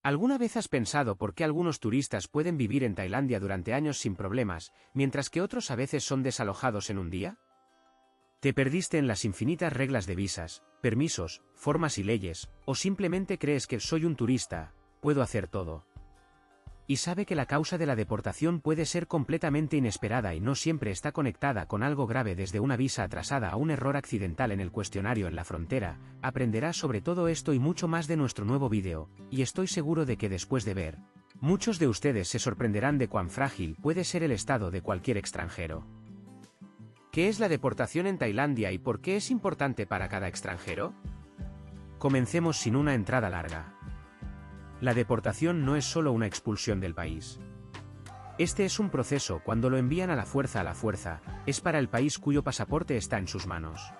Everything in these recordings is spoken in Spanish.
¿Alguna vez has pensado por qué algunos turistas pueden vivir en Tailandia durante años sin problemas, mientras que otros a veces son desalojados en un día? ¿Te perdiste en las infinitas reglas de visas, permisos, formas y leyes, o simplemente crees que soy un turista, puedo hacer todo? Y sabe que la causa de la deportación puede ser completamente inesperada y no siempre está conectada con algo grave, desde una visa atrasada a un error accidental en el cuestionario en la frontera. Aprenderás sobre todo esto y mucho más de nuestro nuevo vídeo, y estoy seguro de que después de ver, muchos de ustedes se sorprenderán de cuán frágil puede ser el estado de cualquier extranjero. ¿Qué es la deportación en Tailandia y por qué es importante para cada extranjero? Comencemos sin una entrada larga. La deportación no es solo una expulsión del país. Este es un proceso cuando lo envían a la fuerza, es para el país cuyo pasaporte está en sus manos.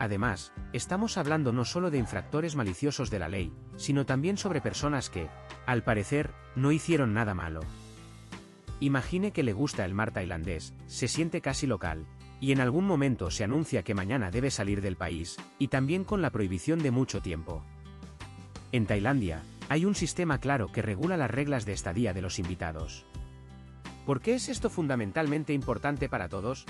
Además, estamos hablando no solo de infractores maliciosos de la ley, sino también sobre personas que, al parecer, no hicieron nada malo. Imagine que le gusta el mar tailandés, se siente casi local, y en algún momento se anuncia que mañana debe salir del país, y también con la prohibición de mucho tiempo. En Tailandia, hay un sistema claro que regula las reglas de estadía de los invitados. ¿Por qué es esto fundamentalmente importante para todos?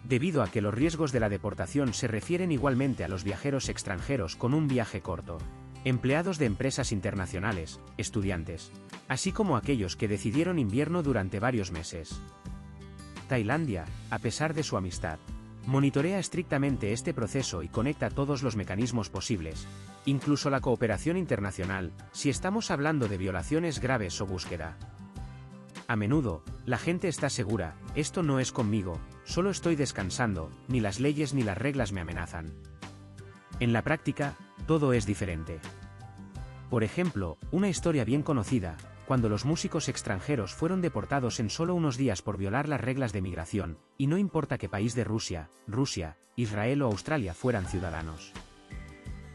Debido a que los riesgos de la deportación se refieren igualmente a los viajeros extranjeros con un viaje corto, empleados de empresas internacionales, estudiantes, así como aquellos que decidieron invierno durante varios meses. Tailandia, a pesar de su amistad, monitorea estrictamente este proceso y conecta todos los mecanismos posibles, incluso la cooperación internacional, si estamos hablando de violaciones graves o búsqueda. A menudo, la gente está segura, esto no es conmigo, solo estoy descansando, ni las leyes ni las reglas me amenazan. En la práctica, todo es diferente. Por ejemplo, una historia bien conocida, cuando los músicos extranjeros fueron deportados en solo unos días por violar las reglas de migración, y no importa qué país de Rusia, Israel o Australia fueran ciudadanos.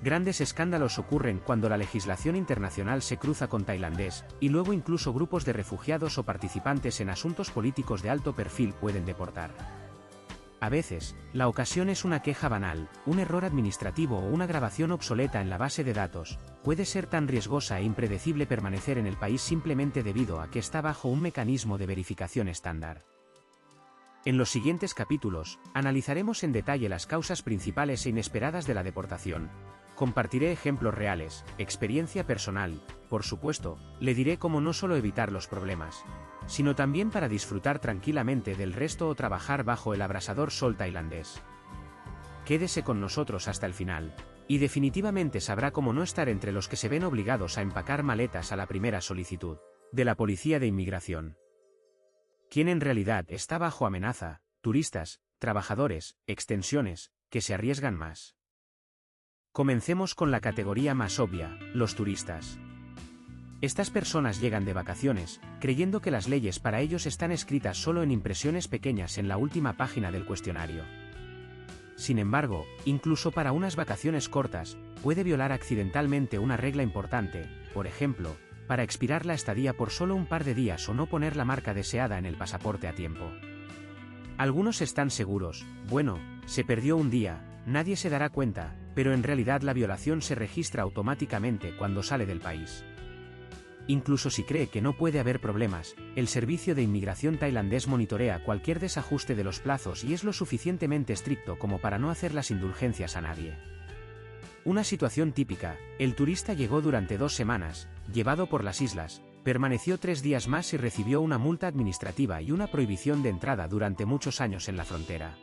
Grandes escándalos ocurren cuando la legislación internacional se cruza con tailandés, y luego incluso grupos de refugiados o participantes en asuntos políticos de alto perfil pueden deportar. A veces, la ocasión es una queja banal, un error administrativo o una grabación obsoleta en la base de datos. Puede ser tan riesgosa e impredecible permanecer en el país simplemente debido a que está bajo un mecanismo de verificación estándar. En los siguientes capítulos, analizaremos en detalle las causas principales e inesperadas de la deportación. Compartiré ejemplos reales, experiencia personal, por supuesto, le diré cómo no solo evitar los problemas, sino también para disfrutar tranquilamente del resto o trabajar bajo el abrasador sol tailandés. Quédese con nosotros hasta el final, y definitivamente sabrá cómo no estar entre los que se ven obligados a empacar maletas a la primera solicitud de la policía de inmigración. ¿Quién en realidad está bajo amenaza? Turistas, trabajadores, extensiones, que se arriesgan más. Comencemos con la categoría más obvia, los turistas. Estas personas llegan de vacaciones, creyendo que las leyes para ellos están escritas solo en impresiones pequeñas en la última página del cuestionario. Sin embargo, incluso para unas vacaciones cortas, puede violar accidentalmente una regla importante, por ejemplo, para expirar la estadía por solo un par de días o no poner la marca deseada en el pasaporte a tiempo. Algunos están seguros, bueno, se perdió un día, nadie se dará cuenta, pero en realidad la violación se registra automáticamente cuando sale del país. Incluso si cree que no puede haber problemas, el servicio de inmigración tailandés monitorea cualquier desajuste de los plazos y es lo suficientemente estricto como para no hacer las indulgencias a nadie. Una situación típica, el turista llegó durante 2 semanas, llevado por las islas, permaneció 3 días más y recibió una multa administrativa y una prohibición de entrada durante muchos años en la frontera.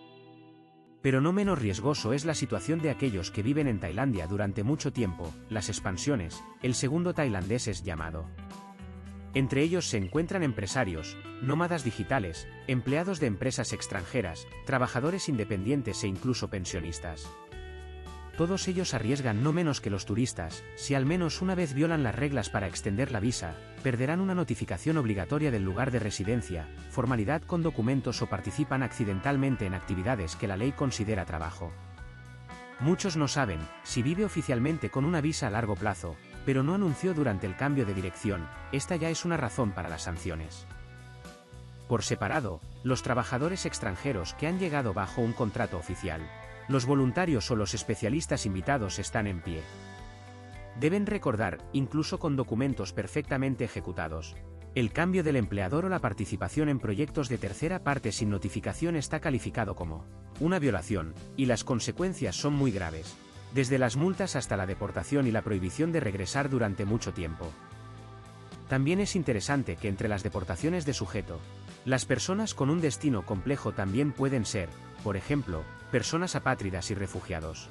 Pero no menos riesgoso es la situación de aquellos que viven en Tailandia durante mucho tiempo, las expansiones, el segundo tailandés es llamado. Entre ellos se encuentran empresarios, nómadas digitales, empleados de empresas extranjeras, trabajadores independientes e incluso pensionistas. Todos ellos arriesgan no menos que los turistas. Si al menos una vez violan las reglas para extender la visa, perderán una notificación obligatoria del lugar de residencia, formalidad con documentos o participan accidentalmente en actividades que la ley considera trabajo. Muchos no saben, si vive oficialmente con una visa a largo plazo, pero no anunció durante el cambio de dirección, esta ya es una razón para las sanciones. Por separado, los trabajadores extranjeros que han llegado bajo un contrato oficial. Los voluntarios o los especialistas invitados están en pie. Deben recordar, incluso con documentos perfectamente ejecutados. El cambio del empleador o la participación en proyectos de tercera parte sin notificación está calificado como una violación, y las consecuencias son muy graves, desde las multas hasta la deportación y la prohibición de regresar durante mucho tiempo. También es interesante que entre las deportaciones de sujeto, las personas con un destino complejo también pueden ser, por ejemplo, personas apátridas y refugiados.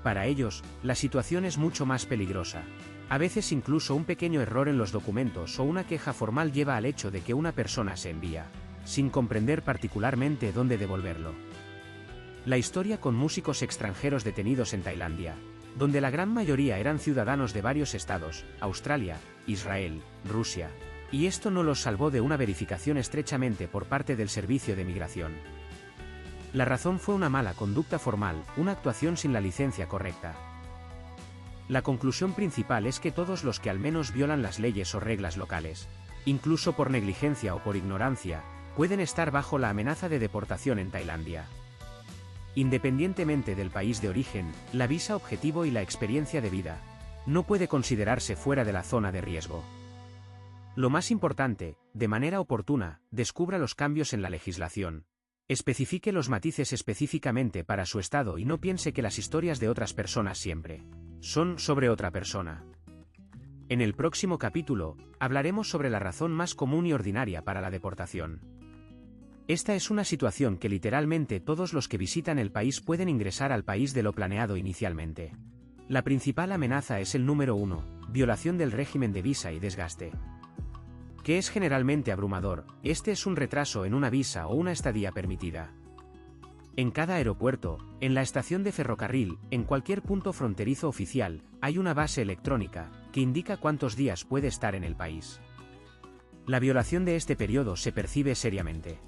Para ellos, la situación es mucho más peligrosa. A veces incluso un pequeño error en los documentos o una queja formal lleva al hecho de que una persona se envía, sin comprender particularmente dónde devolverlo. La historia con músicos extranjeros detenidos en Tailandia, donde la gran mayoría eran ciudadanos de varios estados, Australia, Israel, Rusia, y esto no los salvó de una verificación estrechamente por parte del Servicio de Migración. La razón fue una mala conducta formal, una actuación sin la licencia correcta. La conclusión principal es que todos los que al menos violan las leyes o reglas locales, incluso por negligencia o por ignorancia, pueden estar bajo la amenaza de deportación en Tailandia. Independientemente del país de origen, la visa objetivo y la experiencia de vida no puede considerarse fuera de la zona de riesgo. Lo más importante, de manera oportuna, descubra los cambios en la legislación. Especifique los matices específicamente para su estado y no piense que las historias de otras personas siempre son sobre otra persona. En el próximo capítulo, hablaremos sobre la razón más común y ordinaria para la deportación. Esta es una situación que literalmente todos los que visitan el país pueden ingresar al país de lo planeado inicialmente. La principal amenaza es el número 1, violación del régimen de visa y desgaste, que es generalmente abrumador. Este es un retraso en una visa o una estadía permitida. En cada aeropuerto, en la estación de ferrocarril, en cualquier punto fronterizo oficial, hay una base electrónica, que indica cuántos días puede estar en el país. La violación de este periodo se percibe seriamente.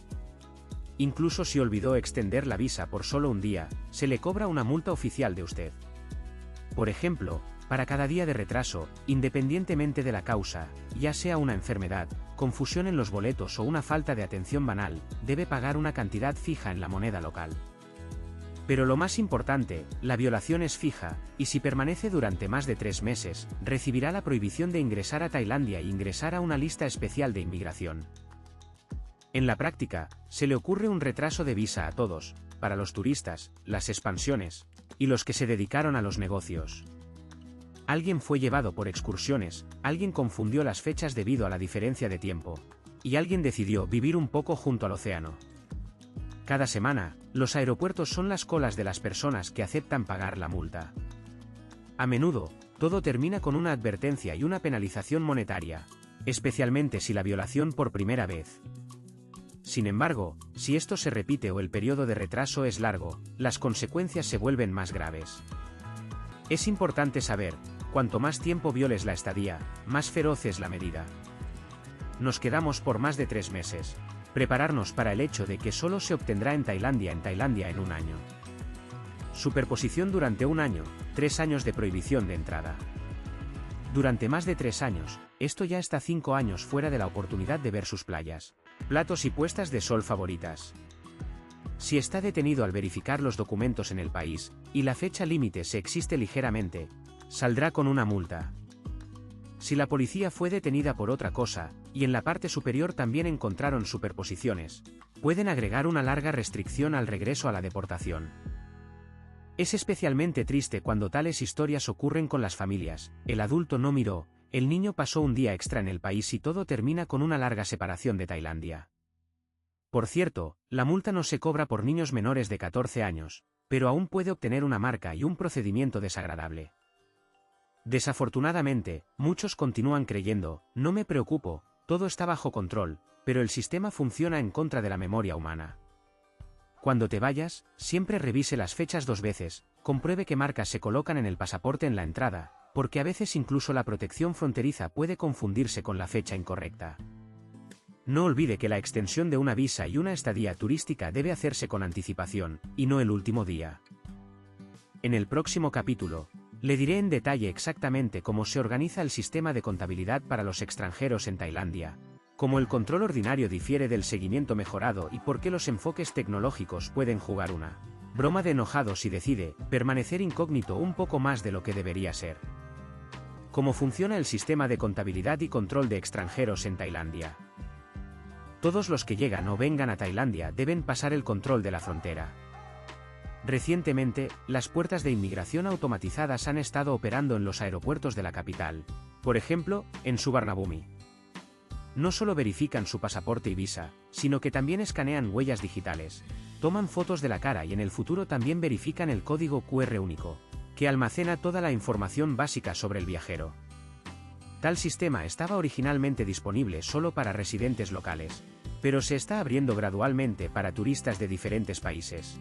Incluso si olvidó extender la visa por solo un día, se le cobra una multa oficial de usted. Por ejemplo, para cada día de retraso, independientemente de la causa, ya sea una enfermedad, confusión en los boletos o una falta de atención banal, debe pagar una cantidad fija en la moneda local. Pero lo más importante, la violación es fija, y si permanece durante más de 3 meses, recibirá la prohibición de ingresar a Tailandia e ingresar a una lista especial de inmigración. En la práctica, se le ocurre un retraso de visa a todos, para los turistas, las expansiones, y los que se dedicaron a los negocios. Alguien fue llevado por excursiones, alguien confundió las fechas debido a la diferencia de tiempo, y alguien decidió vivir un poco junto al océano. Cada semana, los aeropuertos son las colas de las personas que aceptan pagar la multa. A menudo, todo termina con una advertencia y una penalización monetaria, especialmente si la violación por primera vez. Sin embargo, si esto se repite o el periodo de retraso es largo, las consecuencias se vuelven más graves. Es importante saber, cuanto más tiempo violes la estadía, más feroz es la medida. Nos quedamos por más de 3 meses. Prepararnos para el hecho de que solo se obtendrá en Tailandia en un año. Superposición durante un año, 3 años de prohibición de entrada. Durante más de 3 años, esto ya está 5 años fuera de la oportunidad de ver sus playas, platos y puestas de sol favoritas. Si está detenido al verificar los documentos en el país, y la fecha límite se existe ligeramente, saldrá con una multa. Si la policía fue detenida por otra cosa, y en la parte superior también encontraron superposiciones, pueden agregar una larga restricción al regreso a la deportación. Es especialmente triste cuando tales historias ocurren con las familias. El adulto no miró, el niño pasó un día extra en el país y todo termina con una larga separación de Tailandia. Por cierto, la multa no se cobra por niños menores de 14 años, pero aún puede obtener una marca y un procedimiento desagradable. Desafortunadamente, muchos continúan creyendo, no me preocupo, todo está bajo control, pero el sistema funciona en contra de la memoria humana. Cuando te vayas, siempre revise las fechas 2 veces, compruebe qué marcas se colocan en el pasaporte en la entrada, porque a veces incluso la protección fronteriza puede confundirse con la fecha incorrecta. No olvide que la extensión de una visa y una estadía turística debe hacerse con anticipación, y no el último día. En el próximo capítulo, le diré en detalle exactamente cómo se organiza el sistema de contabilidad para los extranjeros en Tailandia, cómo el control ordinario difiere del seguimiento mejorado y por qué los enfoques tecnológicos pueden jugar una broma de enojado si decide permanecer incógnito un poco más de lo que debería ser. ¿Cómo funciona el sistema de contabilidad y control de extranjeros en Tailandia? Todos los que llegan o vengan a Tailandia deben pasar el control de la frontera. Recientemente, las puertas de inmigración automatizadas han estado operando en los aeropuertos de la capital, por ejemplo, en Suvarnabhumi. No solo verifican su pasaporte y visa, sino que también escanean huellas digitales, toman fotos de la cara y en el futuro también verifican el código QR único, que almacena toda la información básica sobre el viajero. Tal sistema estaba originalmente disponible solo para residentes locales, pero se está abriendo gradualmente para turistas de diferentes países.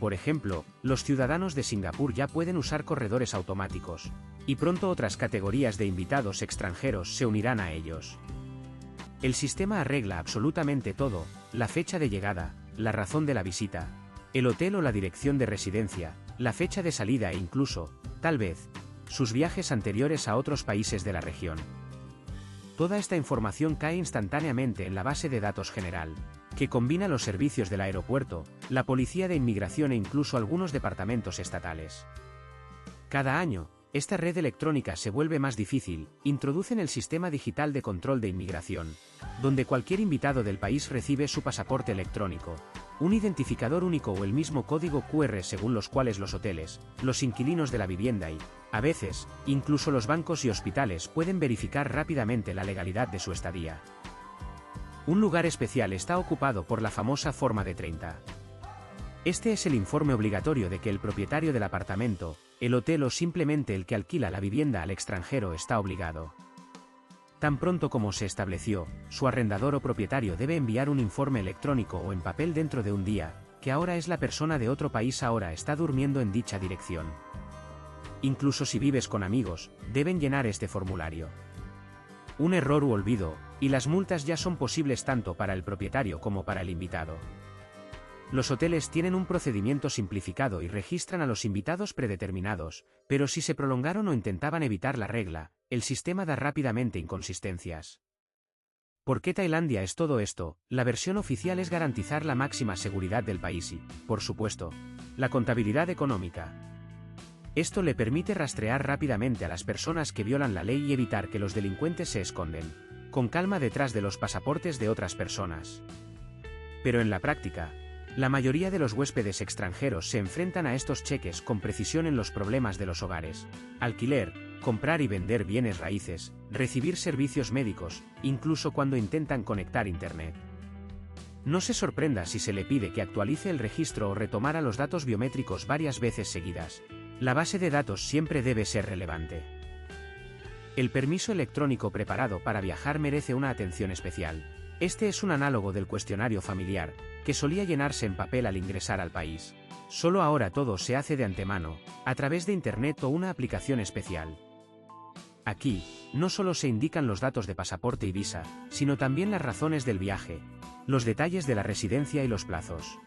Por ejemplo, los ciudadanos de Singapur ya pueden usar corredores automáticos, y pronto otras categorías de invitados extranjeros se unirán a ellos. El sistema arregla absolutamente todo: la fecha de llegada, la razón de la visita, el hotel o la dirección de residencia, la fecha de salida e incluso, tal vez, sus viajes anteriores a otros países de la región. Toda esta información cae instantáneamente en la base de datos general, que combina los servicios del aeropuerto, la policía de inmigración e incluso algunos departamentos estatales. Cada año, esta red electrónica se vuelve más difícil. Introducen el sistema digital de control de inmigración, donde cualquier invitado del país recibe su pasaporte electrónico, un identificador único o el mismo código QR según los cuales los hoteles, los inquilinos de la vivienda y, a veces, incluso los bancos y hospitales pueden verificar rápidamente la legalidad de su estadía. Un lugar especial está ocupado por la famosa forma de 30. Este es el informe obligatorio de que el propietario del apartamento, el hotel o simplemente el que alquila la vivienda al extranjero está obligado. Tan pronto como se estableció, su arrendador o propietario debe enviar un informe electrónico o en papel dentro de un día, que ahora es la persona de otro país ahora está durmiendo en dicha dirección. Incluso si vives con amigos, deben llenar este formulario. Un error u olvido, y las multas ya son posibles tanto para el propietario como para el invitado. Los hoteles tienen un procedimiento simplificado y registran a los invitados predeterminados, pero si se prolongaron o intentaban evitar la regla, el sistema da rápidamente inconsistencias. ¿Por qué Tailandia es todo esto? La versión oficial es garantizar la máxima seguridad del país y, por supuesto, la contabilidad económica. Esto le permite rastrear rápidamente a las personas que violan la ley y evitar que los delincuentes se esconden, con calma detrás de los pasaportes de otras personas. Pero en la práctica, la mayoría de los huéspedes extranjeros se enfrentan a estos cheques con precisión en los problemas de los hogares: alquiler, comprar y vender bienes raíces, recibir servicios médicos, incluso cuando intentan conectar Internet. No se sorprenda si se le pide que actualice el registro o retomara los datos biométricos varias veces seguidas. La base de datos siempre debe ser relevante. El permiso electrónico preparado para viajar merece una atención especial. Este es un análogo del cuestionario familiar, que solía llenarse en papel al ingresar al país. Solo ahora todo se hace de antemano, a través de Internet o una aplicación especial. Aquí, no solo se indican los datos de pasaporte y visa, sino también las razones del viaje, los detalles de la residencia y los plazos.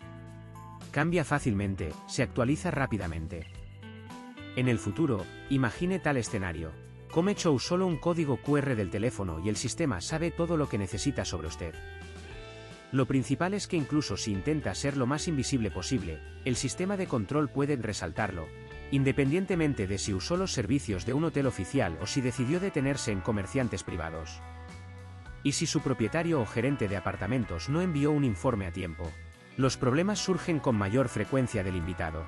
Cambia fácilmente, se actualiza rápidamente. En el futuro, imagine tal escenario. Come Chow solo un código QR del teléfono y el sistema sabe todo lo que necesita sobre usted. Lo principal es que incluso si intenta ser lo más invisible posible, el sistema de control puede resaltarlo, independientemente de si usó los servicios de un hotel oficial o si decidió detenerse en comerciantes privados. Y si su propietario o gerente de apartamentos no envió un informe a tiempo, los problemas surgen con mayor frecuencia del invitado.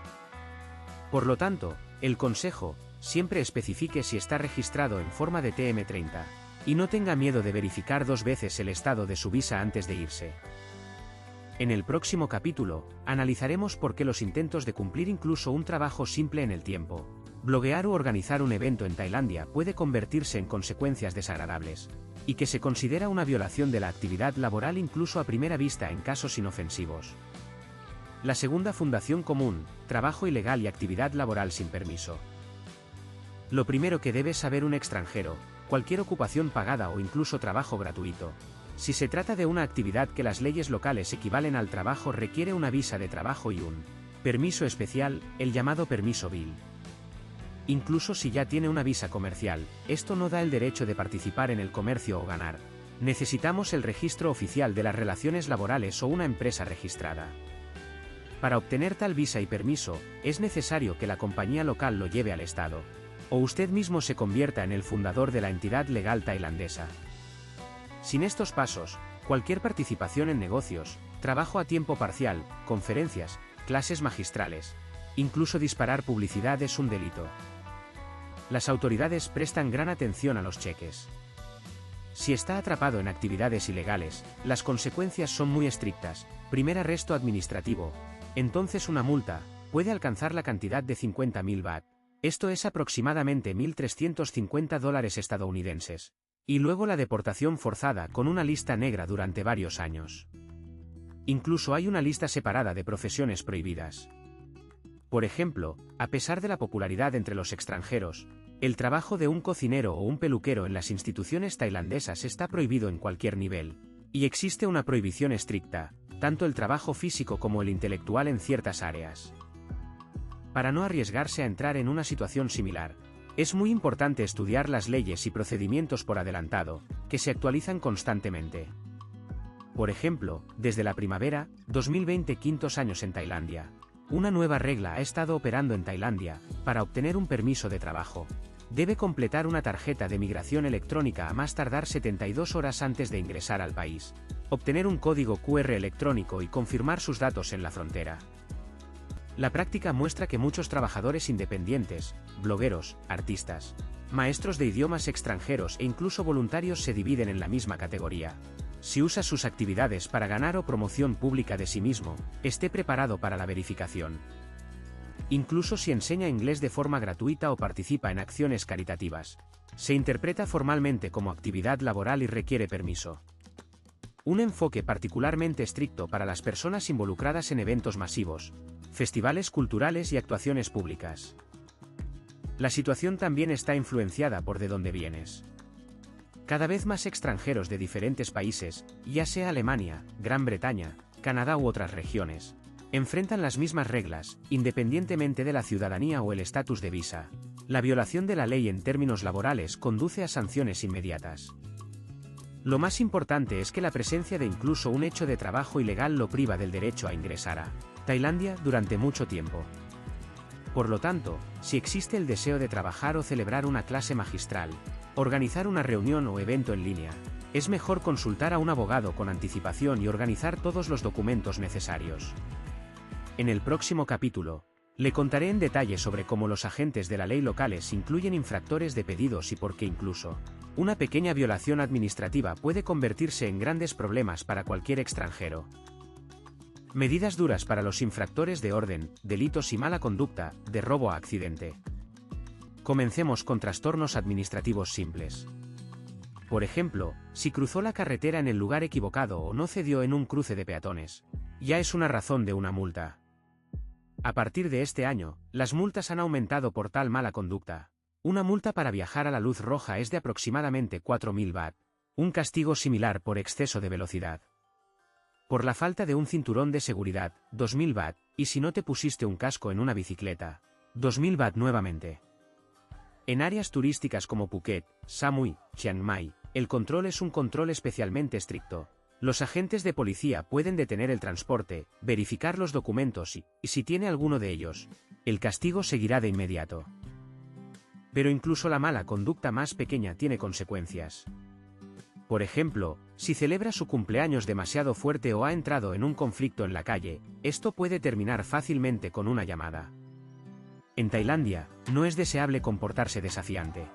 Por lo tanto, el consejo: siempre especifique si está registrado en forma de TM30, y no tenga miedo de verificar 2 veces el estado de su visa antes de irse. En el próximo capítulo, analizaremos por qué los intentos de cumplir incluso un trabajo simple en el tiempo, bloguear o organizar un evento en Tailandia puede convertirse en consecuencias desagradables, y que se considera una violación de la actividad laboral incluso a primera vista en casos inofensivos. La segunda fundación común: trabajo ilegal y actividad laboral sin permiso. Lo primero que debe saber un extranjero: cualquier ocupación pagada o incluso trabajo gratuito, si se trata de una actividad que las leyes locales equivalen al trabajo, requiere una visa de trabajo y un permiso especial, el llamado permiso BIL. Incluso si ya tiene una visa comercial, esto no da el derecho de participar en el comercio o ganar. Necesitamos el registro oficial de las relaciones laborales o una empresa registrada. Para obtener tal visa y permiso, es necesario que la compañía local lo lleve al Estado. o usted mismo se convierta en el fundador de la entidad legal tailandesa. Sin estos pasos, cualquier participación en negocios, trabajo a tiempo parcial, conferencias, clases magistrales, incluso disparar publicidad es un delito. Las autoridades prestan gran atención a los cheques. Si está atrapado en actividades ilegales, las consecuencias son muy estrictas. Primer arresto administrativo. Entonces una multa puede alcanzar la cantidad de 50.000 baht. Esto es aproximadamente $1.350 estadounidenses. Y luego la deportación forzada con una lista negra durante varios años. Incluso hay una lista separada de profesiones prohibidas. Por ejemplo, a pesar de la popularidad entre los extranjeros, el trabajo de un cocinero o un peluquero en las instituciones tailandesas está prohibido en cualquier nivel. Y existe una prohibición estricta, tanto el trabajo físico como el intelectual en ciertas áreas. Para no arriesgarse a entrar en una situación similar, es muy importante estudiar las leyes y procedimientos por adelantado, que se actualizan constantemente. Por ejemplo, desde la primavera, 2020 quintos años en Tailandia. Una nueva regla ha estado operando en Tailandia. Para obtener un permiso de trabajo, debe completar una tarjeta de migración electrónica a más tardar 72 horas antes de ingresar al país, obtener un código QR electrónico y confirmar sus datos en la frontera. La práctica muestra que muchos trabajadores independientes, blogueros, artistas, maestros de idiomas extranjeros e incluso voluntarios se dividen en la misma categoría. Si usa sus actividades para ganar o promoción pública de sí mismo, esté preparado para la verificación. Incluso si enseña inglés de forma gratuita o participa en acciones caritativas, se interpreta formalmente como actividad laboral y requiere permiso. Un enfoque particularmente estricto para las personas involucradas en eventos masivos, festivales culturales y actuaciones públicas. La situación también está influenciada por de dónde vienes. Cada vez más extranjeros de diferentes países, ya sea Alemania, Gran Bretaña, Canadá u otras regiones, enfrentan las mismas reglas, independientemente de la ciudadanía o el estatus de visa. La violación de la ley en términos laborales conduce a sanciones inmediatas. Lo más importante es que la presencia de incluso un hecho de trabajo ilegal lo priva del derecho a ingresar a Tailandia durante mucho tiempo. Por lo tanto, si existe el deseo de trabajar o celebrar una clase magistral, organizar una reunión o evento en línea, es mejor consultar a un abogado con anticipación y organizar todos los documentos necesarios. En el próximo capítulo, le contaré en detalle sobre cómo los agentes de la ley locales incluyen infractores de pedidos y por qué incluso una pequeña violación administrativa puede convertirse en grandes problemas para cualquier extranjero. Medidas duras para los infractores de orden, delitos y mala conducta, de robo a accidente. Comencemos con trastornos administrativos simples. Por ejemplo, si cruzó la carretera en el lugar equivocado o no cedió en un cruce de peatones, ya es una razón de una multa. A partir de este año, las multas han aumentado por tal mala conducta. Una multa para viajar a la luz roja es de aproximadamente 4.000 baht. Un castigo similar por exceso de velocidad. Por la falta de un cinturón de seguridad, 2.000 baht, y si no te pusiste un casco en una bicicleta, 2.000 baht nuevamente. En áreas turísticas como Phuket, Samui, Chiang Mai, el control es un control especialmente estricto. Los agentes de policía pueden detener el transporte, verificar los documentos y si tiene alguno de ellos, el castigo seguirá de inmediato. Pero incluso la mala conducta más pequeña tiene consecuencias. Por ejemplo, si celebra su cumpleaños demasiado fuerte o ha entrado en un conflicto en la calle, esto puede terminar fácilmente con una llamada. En Tailandia, no es deseable comportarse desafiante.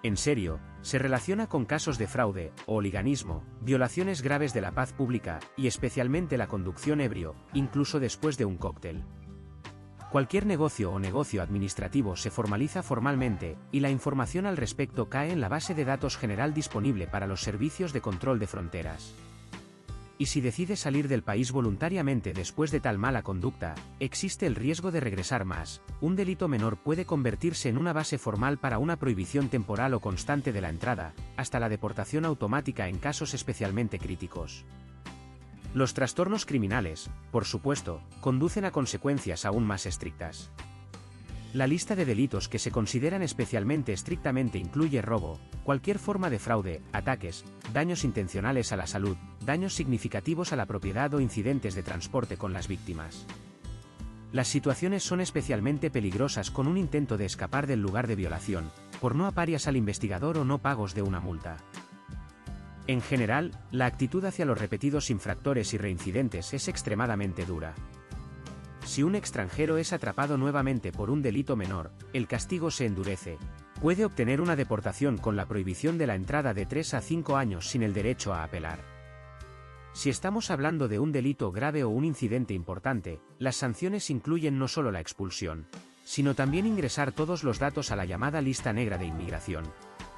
En serio, se relaciona con casos de fraude, hooliganismo, violaciones graves de la paz pública, y especialmente la conducción ebrio, incluso después de un cóctel. Cualquier negocio o negocio administrativo se formaliza formalmente, y la información al respecto cae en la base de datos general disponible para los servicios de control de fronteras. Y si decide salir del país voluntariamente después de tal mala conducta, existe el riesgo de regresar más. Un delito menor puede convertirse en una base formal para una prohibición temporal o constante de la entrada, hasta la deportación automática en casos especialmente críticos. Los trastornos criminales, por supuesto, conducen a consecuencias aún más estrictas. La lista de delitos que se consideran especialmente estrictamente incluye robo, cualquier forma de fraude, ataques, daños intencionales a la salud, daños significativos a la propiedad o incidentes de transporte con las víctimas. Las situaciones son especialmente peligrosas con un intento de escapar del lugar de violación, por no aparias al investigador o no pagos de una multa. En general, la actitud hacia los repetidos infractores y reincidentes es extremadamente dura. Si un extranjero es atrapado nuevamente por un delito menor, el castigo se endurece. Puede obtener una deportación con la prohibición de la entrada de 3 a 5 años sin el derecho a apelar. Si estamos hablando de un delito grave o un incidente importante, las sanciones incluyen no solo la expulsión, sino también ingresar todos los datos a la llamada lista negra de inmigración,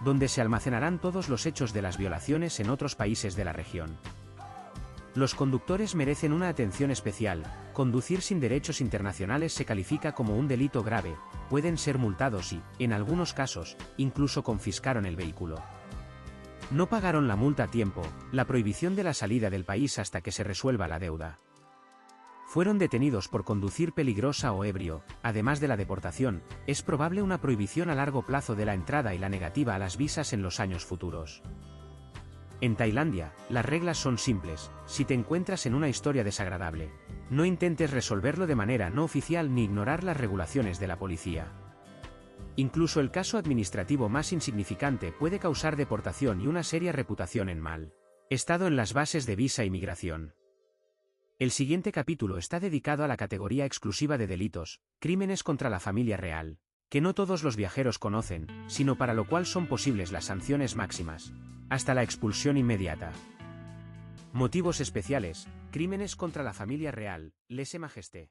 donde se almacenarán todos los hechos de las violaciones en otros países de la región. Los conductores merecen una atención especial. Conducir sin derechos internacionales se califica como un delito grave, pueden ser multados y, en algunos casos, incluso confiscaron el vehículo. No pagaron la multa a tiempo, la prohibición de la salida del país hasta que se resuelva la deuda. Fueron detenidos por conducir peligrosa o ebrio, además de la deportación, es probable una prohibición a largo plazo de la entrada y la negativa a las visas en los años futuros. En Tailandia, las reglas son simples. Si te encuentras en una historia desagradable, no intentes resolverlo de manera no oficial ni ignorar las regulaciones de la policía. Incluso el caso administrativo más insignificante puede causar deportación y una seria reputación en mal estado en las bases de visa y migración. El siguiente capítulo está dedicado a la categoría exclusiva de delitos, crímenes contra la familia real, que no todos los viajeros conocen, sino para lo cual son posibles las sanciones máximas, hasta la expulsión inmediata. Motivos especiales, crímenes contra la familia real, lese majesté.